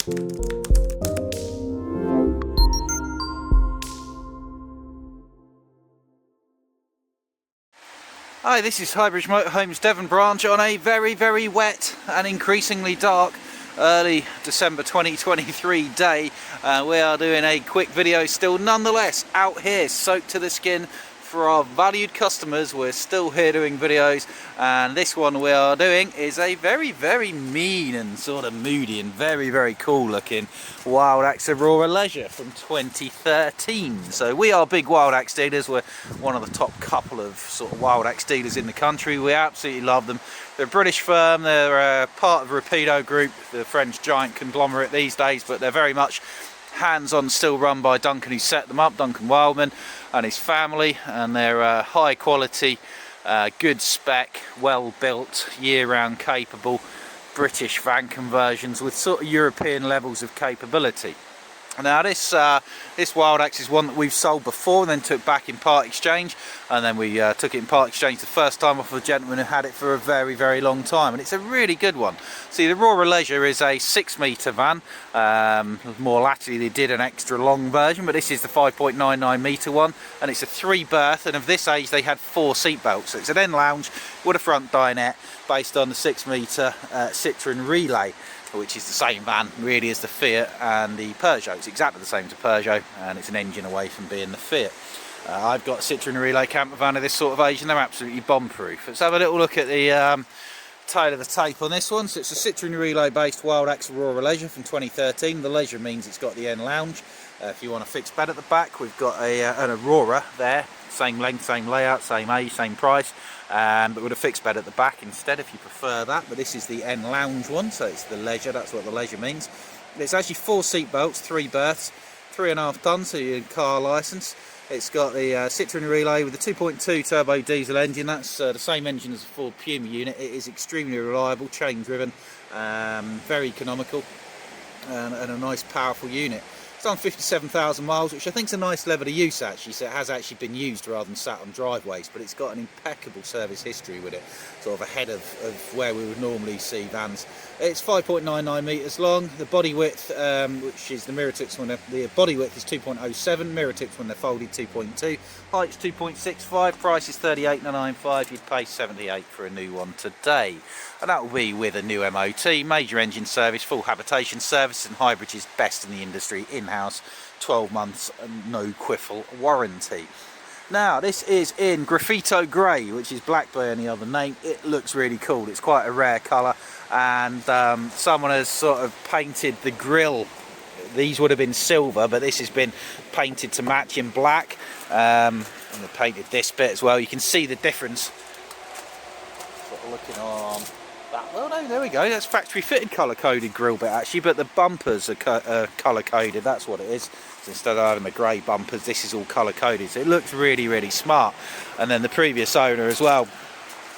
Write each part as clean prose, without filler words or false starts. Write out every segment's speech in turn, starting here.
Hi, this is Highbridge Motorhomes Devon Branch on a very, very wet and increasingly dark early December 2023 day. We are doing a quick video still nonetheless out here soaked to the skin for our valued customers. We're still here doing videos, and this one we are doing is a very, very mean and sort of moody and very, very cool looking Wildax Aurora Leisure from 2013. So we are big Wildax dealers. We're one of the top couple of sort of Wildax dealers in the country. We absolutely love them. They're a British firm. They're part of Rapido Group, the French giant conglomerate these days, but they're very much hands-on, still run by Duncan, who set them up, Duncan Wildman and his family, and they're high quality, good spec, well built, year-round capable British van conversions with sort of European levels of capability. Now this Wildax is one that we've sold before and then took back in part exchange, and then we took it in part exchange the first time off of a gentleman who had it for a very, very long time, and it's a really good one. See, the Aurora Leisure is a 6-metre van. More latterly they did an extra long version, but this is the 5.99 metre one, and it's a 3-berth, and of this age they had 4 seat belts. So it's an end lounge with a front dinette based on the 6-metre Citroen Relay, which is the same van really as the Fiat and the Peugeot. It's exactly the same as the Peugeot, and it's an engine away from being the Fiat. I've got a Citroen Relay camper van of this sort of age, and they're absolutely bomb-proof. Let's have a little look at the tail of the tape on this one. So it's a Citroen Relay based Wildax Aurora Leisure from 2013. The Leisure means it's got the end lounge. If you want a fixed bed at the back, we've got an Aurora there, same length, same layout, same age, same price, but with a fixed bed at the back instead if you prefer that. But this is the end lounge one, so it's the Leisure. That's what the Leisure means. It's actually 4 seat belts, 3 berths, 3.5 tons, so your car licence. It's got the Citroen Relay with the 2.2 turbo diesel engine. That's the same engine as the Ford Puma unit. It is extremely reliable, chain driven, very economical, and a nice powerful unit. It's done 57,000 miles, which I think is a nice level of use actually, so it has actually been used rather than sat on driveways, but it's got an impeccable service history with it, sort of ahead of where we would normally see vans. It's 5.99 metres long. The body width, which is the mirror tips when the body width is 2.07, mirror tips when they're folded 2.2, height's 2.65, price is 38,995. You'd pay 78 for a new one today, and that will be with a new MOT, major engine service, full habitation service, and Highbridge is best in the industry, in-house, 12 months, no quiffle warranty. Now this is in graffito grey, which is black by any other name. It looks really cool. It's quite a rare colour, and someone has sort of painted the grille. These would have been silver, but this has been painted to match in black, and they painted this bit as well. You can see the difference. Sort of looking on that. Well, no, there we go. That's factory fitted colour coded grille bit actually, but the bumpers are colour coded. That's what it is. So instead of having the grey bumpers, this is all colour coded. So it looks really, really smart. And then the previous owner as well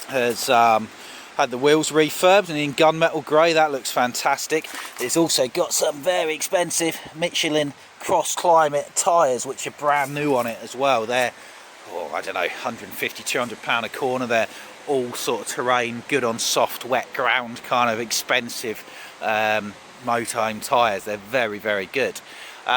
has had the wheels refurbed and in gunmetal grey. That looks fantastic. It's also got some very expensive Michelin cross climate tyres, which are brand new on it as well. They're, oh, I don't know, 150, 200 pound a corner. They're all sort of terrain, good on soft, wet ground, kind of expensive motorhome tyres. They're very, very good.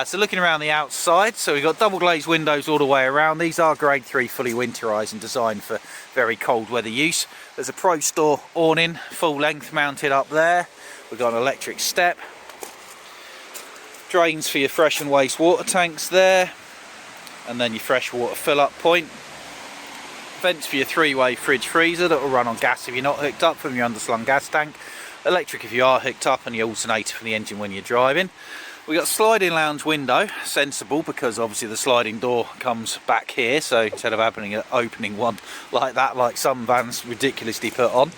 So looking around the outside, so we've got double glazed windows all the way around. These are grade 3 fully winterised and designed for very cold weather use. There's a Pro Store awning, full length, mounted up there. We've got an electric step. Drains for your fresh and waste water tanks there. And then your fresh water fill up point. Vents for your 3-way fridge freezer that will run on gas if you're not hooked up from your underslung gas tank. Electric if you are hooked up, and the alternator for the engine when you're driving. We've got sliding lounge window, sensible because obviously the sliding door comes back here, so instead of opening one like that, like some vans ridiculously put on.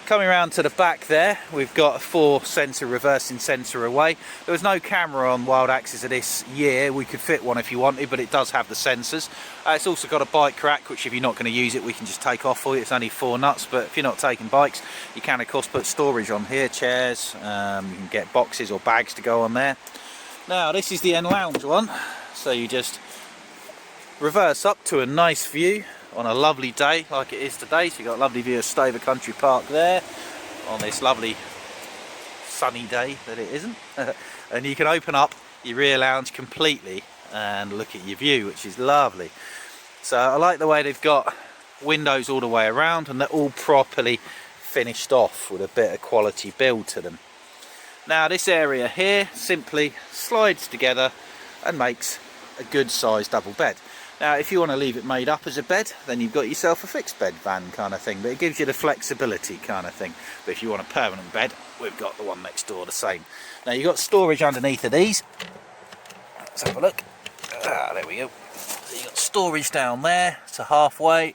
Coming around to the back there, we've got a 4-sensor reversing sensor away. There was no camera on Wildaxes of this year. We could fit one if you wanted, but it does have the sensors. It's also got a bike rack, which if you're not going to use it, we can just take off for you. It's only 4 nuts, but if you're not taking bikes, you can of course put storage on here, chairs, you can get boxes or bags to go on there. Now this is the end lounge one, so you just reverse up to a nice view on a lovely day like it is today. So you've got a lovely view of Staver Country Park there on this lovely sunny day that it isn't. And you can open up your rear lounge completely and look at your view, which is lovely. So I like the way they've got windows all the way around, and they're all properly finished off with a bit of quality build to them. Now this area here simply slides together and makes a good sized double bed. Now if you want to leave it made up as a bed, then you've got yourself a fixed bed van kind of thing, but it gives you the flexibility kind of thing. But if you want a permanent bed, we've got the one next door the same. Now you've got storage underneath of these. Let's have a look. There we go. So you've got storage down there to halfway.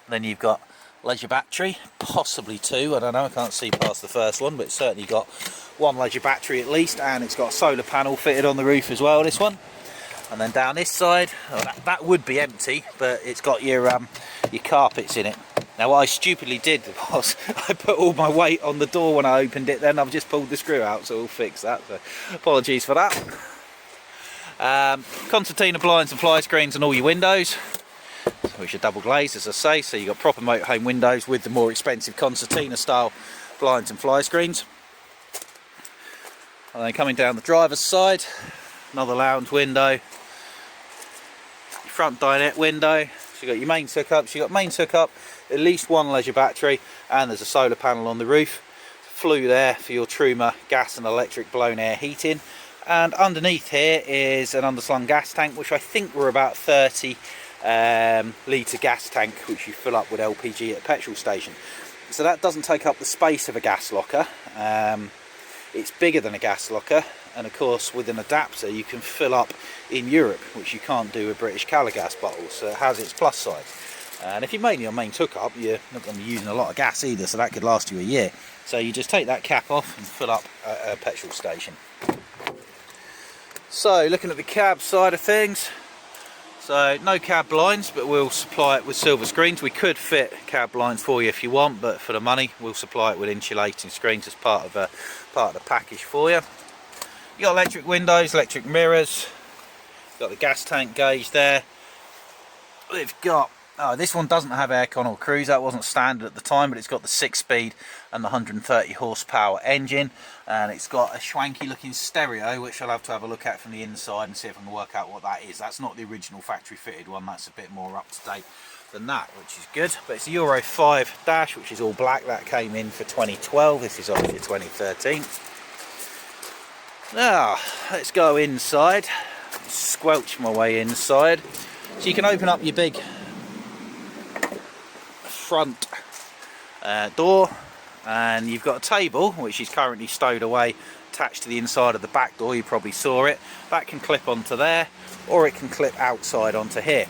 Then you've got leisure battery, possibly two, I don't know, I can't see past the first one, but it's certainly got one leisure battery at least, and it's got a solar panel fitted on the roof as well, this one. And then down this side, that would be empty, but it's got your carpets in it. Now what I stupidly did was I put all my weight on the door when I opened it, then I've just pulled the screw out, so we'll fix that, so apologies for that. Concertina blinds and fly screens on all your windows, which are double glazed as I say, so you've got proper motorhome windows with the more expensive concertina style blinds and fly screens. And then coming down the driver's side, another lounge window, front dinette window. So you've got your mains hookups, you've got mains hookup, at least one leisure battery, and there's a solar panel on the roof. Flue there for your Truma gas and electric blown air heating. And underneath here is an underslung gas tank, which I think were about 30 litre gas tank, which you fill up with LPG at a petrol station. So that doesn't take up the space of a gas locker. It's bigger than a gas locker, and of course with an adapter you can fill up in Europe, which you can't do with British Calagas bottles, so it has its plus side. And if you're mainly on mains hookup, you're not going to be using a lot of gas either, so that could last you a year. So you just take that cap off and fill up at a petrol station. So looking at the cab side of things, so no cab blinds, but we'll supply it with silver screens. We could fit cab blinds for you if you want, but for the money we'll supply it with insulating screens as part of the package for you. You got electric windows, electric mirrors, got the gas tank gauge there. We've got, this one doesn't have aircon or cruise, that wasn't standard at the time, but it's got the 6-speed and the 130 horsepower engine, and it's got a swanky looking stereo, which I'll have to have a look at from the inside and see if I can work out what that is. That's not the original factory fitted one, that's a bit more up to date than that, which is good. But it's a Euro 5 dash, which is all black. That came in for 2012, this is obviously 2013. Now let's go inside, squelch my way inside. So you can open up your big front door, and you've got a table which is currently stowed away attached to the inside of the back door. You probably saw it. That can clip onto there, or it can clip outside onto here.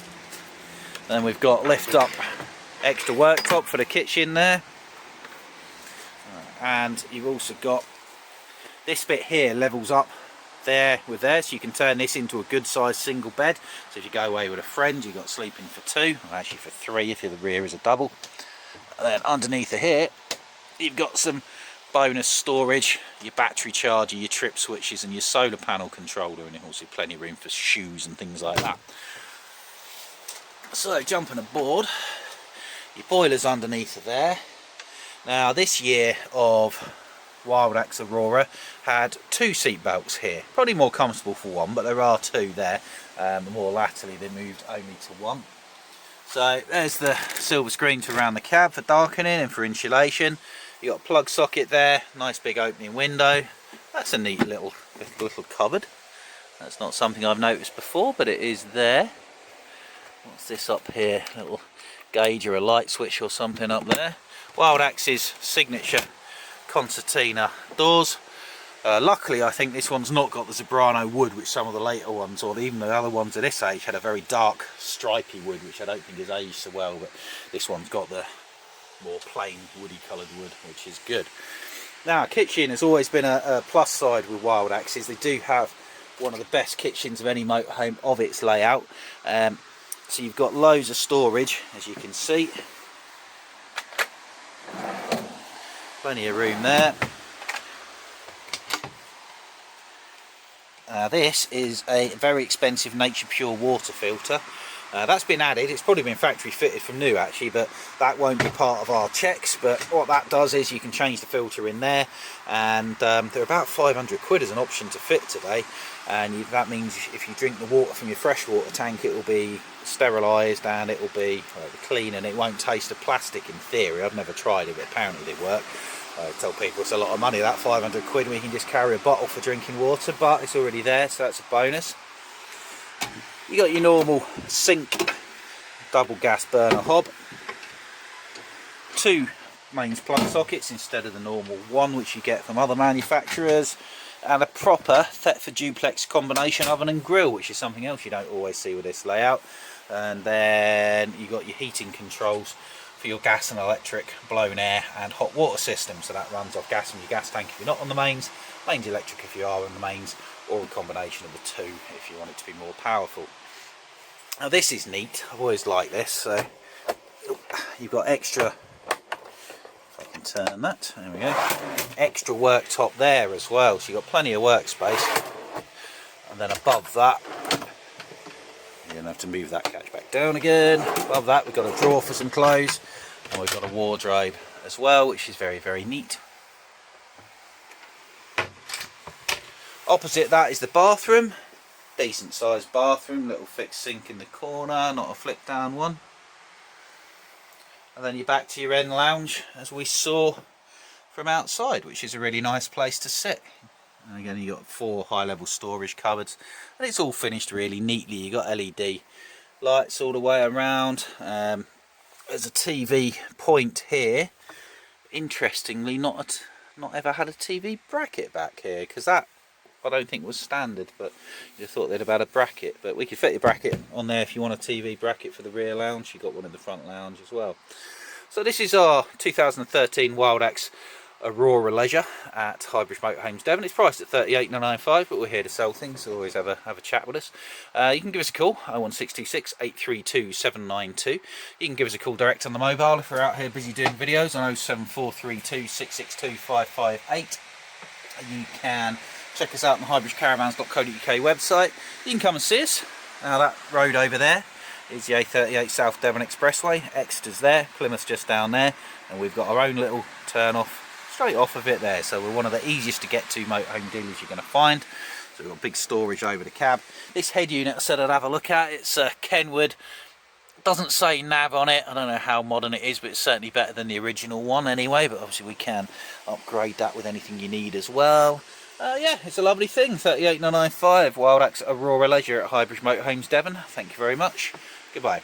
Then we've got lift up extra worktop for the kitchen there, and you've also got this bit here levels up there with there, so you can turn this into a good sized single bed. So if you go away with a friend, you've got sleeping for two, or actually for three if the rear is a double. And then underneath here you've got some bonus storage, your battery charger, your trip switches and your solar panel controller, and also plenty of room for shoes and things like that. So jumping aboard, your boiler's underneath there. Now this year of Wildax Aurora had two seat belts here, probably more comfortable for one, but there are two there. More latterly they moved only to one. So there's the silver screens around the cab for darkening and for insulation. You got a plug socket there, nice big opening window. That's a neat little cupboard. That's not something I've noticed before, but it is there. What's this up here? A little gauge or a light switch or something up there. Wildax's signature concertina doors. Luckily I think this one's not got the Zebrano wood, which some of the later ones, or even the other ones of this age, had a very dark stripy wood, which I don't think has aged so well, but this one's got the more plain woody coloured wood, which is good. Now kitchen has always been a plus side with Wildax's. They do have one of the best kitchens of any motorhome of its layout. So you've got loads of storage, as you can see. Plenty of room there. This is a very expensive Nature Pure water filter. That's been added. It's probably been factory fitted from new actually, but that won't be part of our checks. But what that does is you can change the filter in there, and they're about 500 quid as an option to fit today. And that means if you drink the water from your freshwater tank, it will be sterilised and it will be clean, and it won't taste of plastic in theory. I've never tried it, but apparently they work. I tell people it's a lot of money, that 500 quid, and we can just carry a bottle for drinking water, but it's already there, so that's a bonus. You got your normal sink double gas burner hob, 2 mains plug sockets instead of the normal one which you get from other manufacturers, and a proper Thetford duplex combination oven and grill, which is something else you don't always see with this layout. And then you got your heating controls for your gas and electric, blown air and hot water system, so that runs off gas from your gas tank if you're not on the mains electric if you are on the mains, or a combination of the two if you want it to be more powerful. Now this is neat, I've always liked this. So you've got extra, if I can turn that, there we go, extra worktop there as well, so you've got plenty of workspace. And then above that, you're going to have to move that catch back down again. Above that we've got a drawer for some clothes, and we've got a wardrobe as well, which is very, very neat. Opposite that is the bathroom. Decent sized bathroom, little fixed sink in the corner, not a flip down one. And then you're back to your end lounge as we saw from outside, which is a really nice place to sit. And again, you've got 4 high level storage cupboards, and it's all finished really neatly. You've got LED lights all the way around. There's a TV point here. Interestingly, not ever had a TV bracket back here, because that I don't think was standard, but you thought they'd have had a bracket. But we could fit your bracket on there if you want a TV bracket for the rear lounge. You've got one in the front lounge as well. So this is our 2013 Wildax Aurora Leisure at Highbridge Motorhomes Devon. It's priced at $38,995, but we're here to sell things, so always have a chat with us. You can give us a call, 01626 832 792. You can give us a call direct on the mobile if we're out here busy doing videos on 07432 662 558. You can check us out on the highbridgecaravans.co.uk website. You can come and see us. Now that road over there is the A38 South Devon Expressway. Exeter's there, Plymouth's just down there, and we've got our own little turn off straight off of it there. So we're one of the easiest to get to motorhome dealers you're going to find. So we've got big storage over the cab. This head unit I said I'd have a look at, it's Kenwood. Doesn't say nav on it. I don't know how modern it is, but it's certainly better than the original one anyway. But obviously we can upgrade that with anything you need as well. Yeah, it's a lovely thing. $38,995 Wildax Aurora Leisure at Highbridge Motorhomes Devon. Thank you very much. Goodbye.